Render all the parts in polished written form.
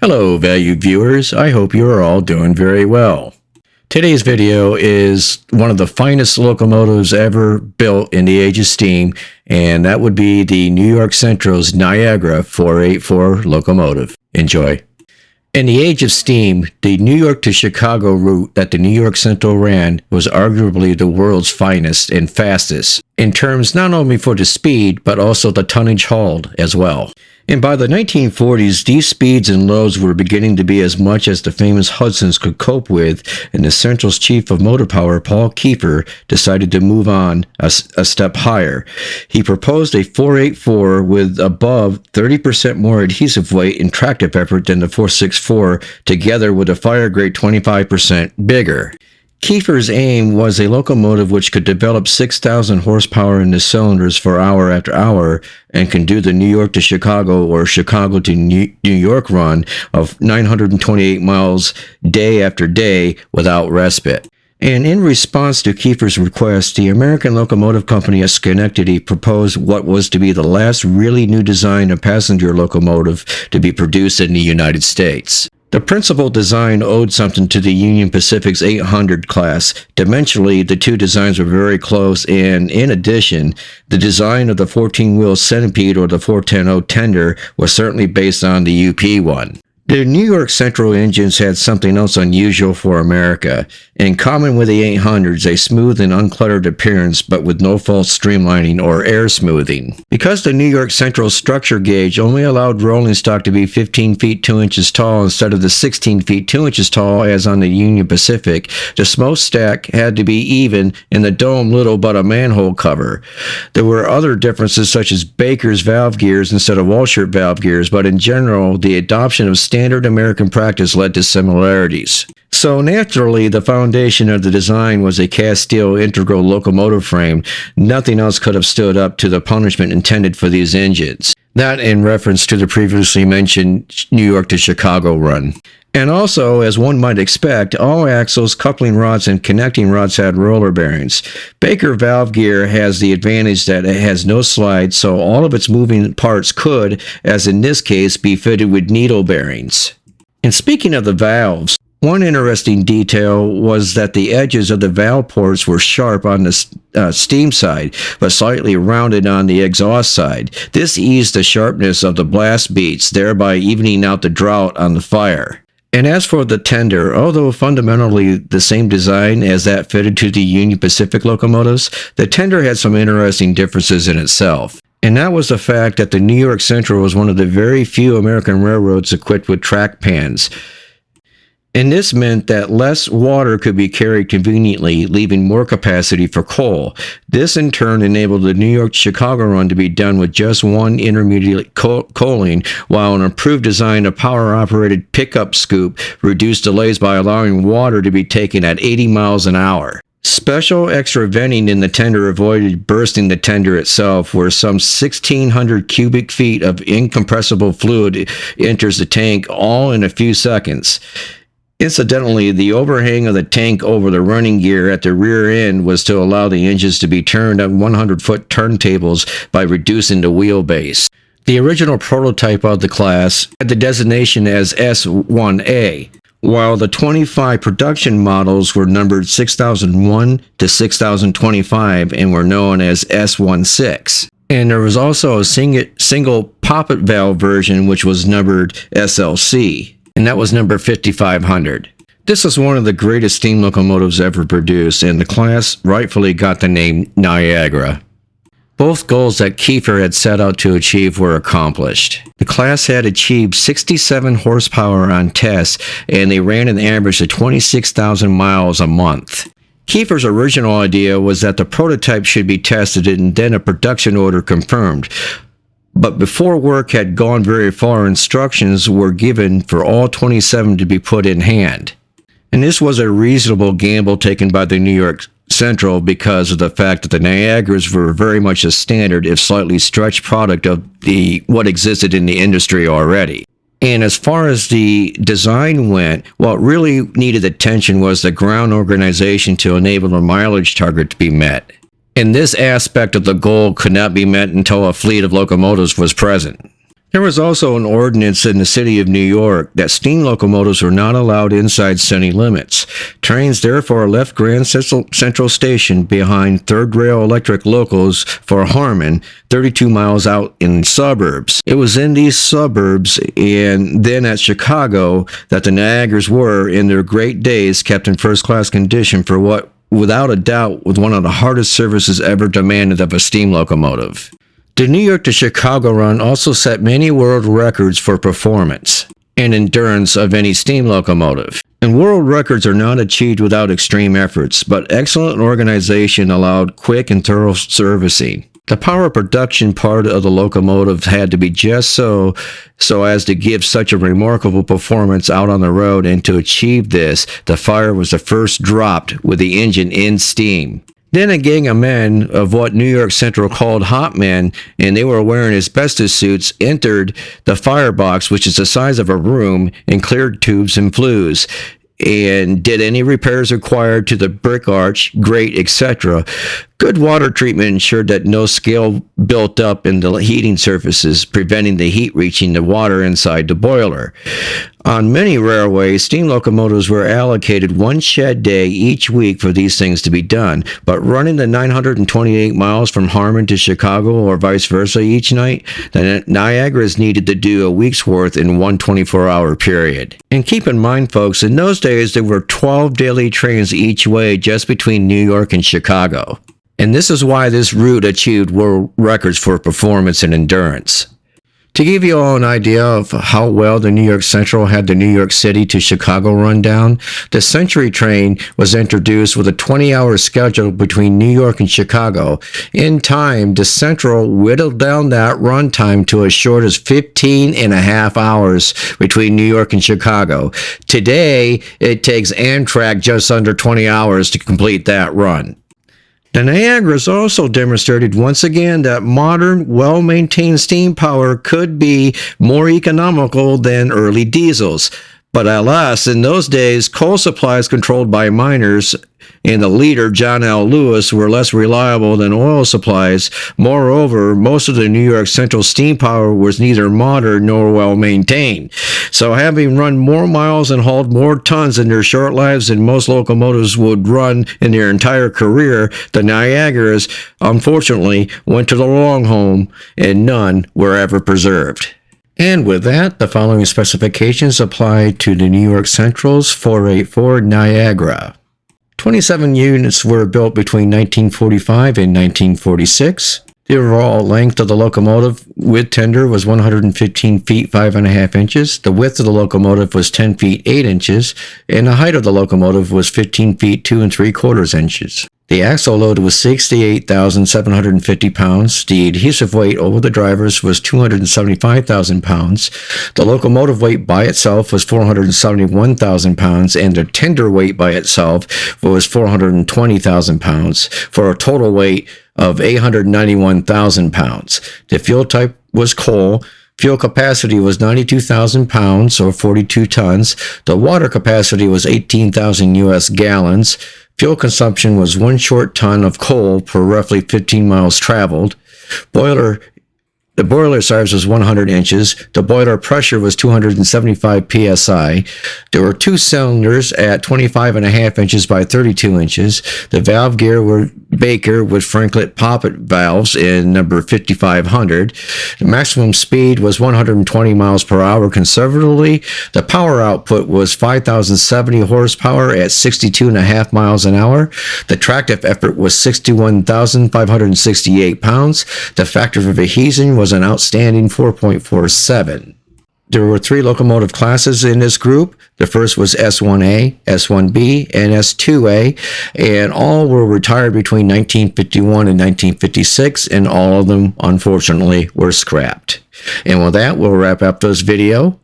Hello, valued viewers. I hope you are all doing very well. Today's video is one of the finest locomotives ever built in the age of steam, and that would be the New York Central's Niagara 484 locomotive. Enjoy. In the age of steam, the New York to Chicago route that the New York Central ran was arguably the world's finest and fastest, in terms not only for the speed, but also the tonnage hauled as well. And by the 1940s, these speeds and loads were beginning to be as much as the famous Hudsons could cope with, and the Central's chief of motor power, Paul Kiefer, decided to move on a step higher. He proposed a 484 with above 30% more adhesive weight and tractive effort than the 464, together with a fire grate 25% bigger. Kiefer's aim was a locomotive which could develop 6,000 horsepower in the cylinders for hour after hour and can do the New York to Chicago or Chicago to New York run of 928 miles day after day without respite. And in response to Kiefer's request, the American Locomotive Company at Schenectady proposed what was to be the last really new design of passenger locomotive to be produced in the United States. The principal design owed something to the Union Pacific's 800 class. Dimensionally, the two designs were very close, and in addition, the design of the 14-wheel Centipede or the 410 tender was certainly based on the UP one. The New York Central engines had something else unusual for America. In common with the 800s, a smooth and uncluttered appearance, but with no false streamlining or air smoothing. Because the New York Central structure gauge only allowed rolling stock to be 15 feet 2 inches tall instead of the 16 feet 2 inches tall as on the Union Pacific, the smokestack had to be even and the dome little but a manhole cover. There were other differences such as Baker's valve gears instead of Walshert valve gears, but in general, the adoption of standard American practice led to similarities. So naturally, the foundation of the design was a cast steel integral locomotive frame. Nothing else could have stood up to the punishment intended for these engines. That in reference to the previously mentioned New York to Chicago run. And also, as one might expect, all axles, coupling rods, and connecting rods had roller bearings. Baker valve gear has the advantage that it has no slide, so all of its moving parts could, as in this case, be fitted with needle bearings. And speaking of the valves, one interesting detail was that the edges of the valve ports were sharp on the steam side, but slightly rounded on the exhaust side. This eased the sharpness of the blast beats, thereby evening out the drought on the fire. And as for the tender, although fundamentally the same design as that fitted to the Union Pacific locomotives, the tender had some interesting differences in itself. And that was the fact that the New York Central was one of the very few American railroads equipped with track pans. And this meant that less water could be carried conveniently, leaving more capacity for coal. This in turn enabled the New York-Chicago run to be done with just one intermediate coaling, while an improved design of power-operated pickup scoop reduced delays by allowing water to be taken at 80 miles an hour. Special extra venting in the tender avoided bursting the tender itself, where some 1,600 cubic feet of incompressible fluid enters the tank all in a few seconds. Incidentally, the overhang of the tank over the running gear at the rear end was to allow the engines to be turned on 100-foot turntables by reducing the wheelbase. The original prototype of the class had the designation as S1A, while the 25 production models were numbered 6001 to 6025 and were known as S16. And there was also a single poppet valve version which was numbered SLC. And that was number 5500. This is one of the greatest steam locomotives ever produced, and the class rightfully got the name Niagara. Both goals that Kiefer had set out to achieve were accomplished. The class had achieved 67 horsepower on tests, and they ran an average of 26,000 miles a month. Kiefer's original idea was that the prototype should be tested and then a production order confirmed. But before work had gone very far, instructions were given for all 27 to be put in hand. And this was a reasonable gamble taken by the New York Central because of the fact that the Niagaras were very much a standard, if slightly stretched product of what existed in the industry already. And as far as the design went, what really needed attention was the ground organization to enable the mileage target to be met. And this aspect of the goal could not be met until a fleet of locomotives was present. There was also an ordinance in the city of New York that steam locomotives were not allowed inside city limits. Trains therefore left Grand Central Station behind Third Rail Electric locals for Harmon, 32 miles out in suburbs. It was in these suburbs and then at Chicago that the Niagaras were, in their great days, kept in first-class condition for what, without a doubt, was one of the hardest services ever demanded of a steam locomotive. The New York to Chicago run also set many world records for performance and endurance of any steam locomotive. And world records are not achieved without extreme efforts, but excellent organization allowed quick and thorough servicing. The power production part of the locomotive had to be just so as to give such a remarkable performance out on the road, and to achieve this, the fire was the first dropped with the engine in steam. Then a gang of men of what New York Central called hot men, and they were wearing asbestos suits, entered the firebox, which is the size of a room, and cleared tubes and flues, and did any repairs required to the brick arch, grate, etc. Good water treatment ensured that no scale built up in the heating surfaces, preventing the heat reaching the water inside the boiler. On many railways, steam locomotives were allocated one shed day each week for these things to be done, but running the 928 miles from Harmon to Chicago or vice versa each night, the Niagaras needed to do a week's worth in one 24-hour period. And keep in mind, folks, in those days there were 12 daily trains each way just between New York and Chicago. And this is why this route achieved world records for performance and endurance. To give you all an idea of how well the New York Central had the New York City to Chicago run down, the Century train was introduced with a 20-hour schedule between New York and Chicago. In time, the Central whittled down that run time to as short as 15 and a half hours between New York and Chicago. Today, it takes Amtrak just under 20 hours to complete that run. The Niagaras also demonstrated once again that modern, well-maintained steam power could be more economical than early diesels. But alas, in those days, coal supplies controlled by miners and the leader, John L. Lewis, were less reliable than oil supplies. Moreover, most of the New York Central steam power was neither modern nor well-maintained. So having run more miles and hauled more tons in their short lives than most locomotives would run in their entire career, the Niagaras, unfortunately, went to the long home, and none were ever preserved. And with that, the following specifications apply to the New York Central's 484 Niagara. 27 units were built between 1945 and 1946. The overall length of the locomotive with tender was 115 feet 5.5 inches. The width of the locomotive was 10 feet 8 inches, and the height of the locomotive was 15 feet 2 3/4 inches. The axle load was 68,750 pounds. The adhesive weight over the drivers was 275,000 pounds. The locomotive weight by itself was 471,000 pounds, and the tender weight by itself was 420,000 pounds, for a total weight of 891,000 pounds. The fuel type was coal. Fuel capacity was 92,000 pounds, or 42 tons. The water capacity was 18,000 U.S. gallons. Fuel consumption was 1 short ton of coal per roughly 15 miles traveled. The boiler size was 100 inches. The boiler pressure was 275 psi. There were 2 cylinders at 25.5 inches by 32 inches. The valve gear were Baker with Franklet poppet valves in number 5500. The maximum speed was 120 miles per hour conservatively. The power output was 5,070 horsepower at 62.5 miles an hour. The tractive effort was 61,568 pounds. The factor of adhesion was an outstanding 4.47. There were 3 locomotive classes in this group. The first was S1A, S1B, and S2A, and all were retired between 1951 and 1956, and all of them, unfortunately, were scrapped. And with that, we'll wrap up this video.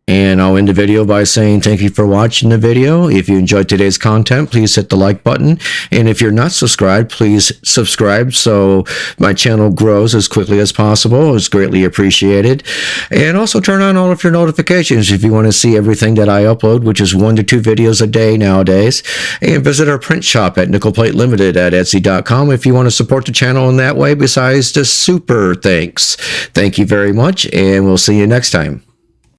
And I'll end the video by saying thank you for watching the video. If you enjoyed today's content, please hit the like button. And if you're not subscribed, please subscribe so my channel grows as quickly as possible. It's greatly appreciated. And also turn on all of your notifications if you want to see everything that I upload, which is 1 to 2 videos a day nowadays. And visit our print shop at Nickel Plate Limited at Etsy.com if you want to support the channel in that way besides the super thanks. Thank you very much, and we'll see you next time.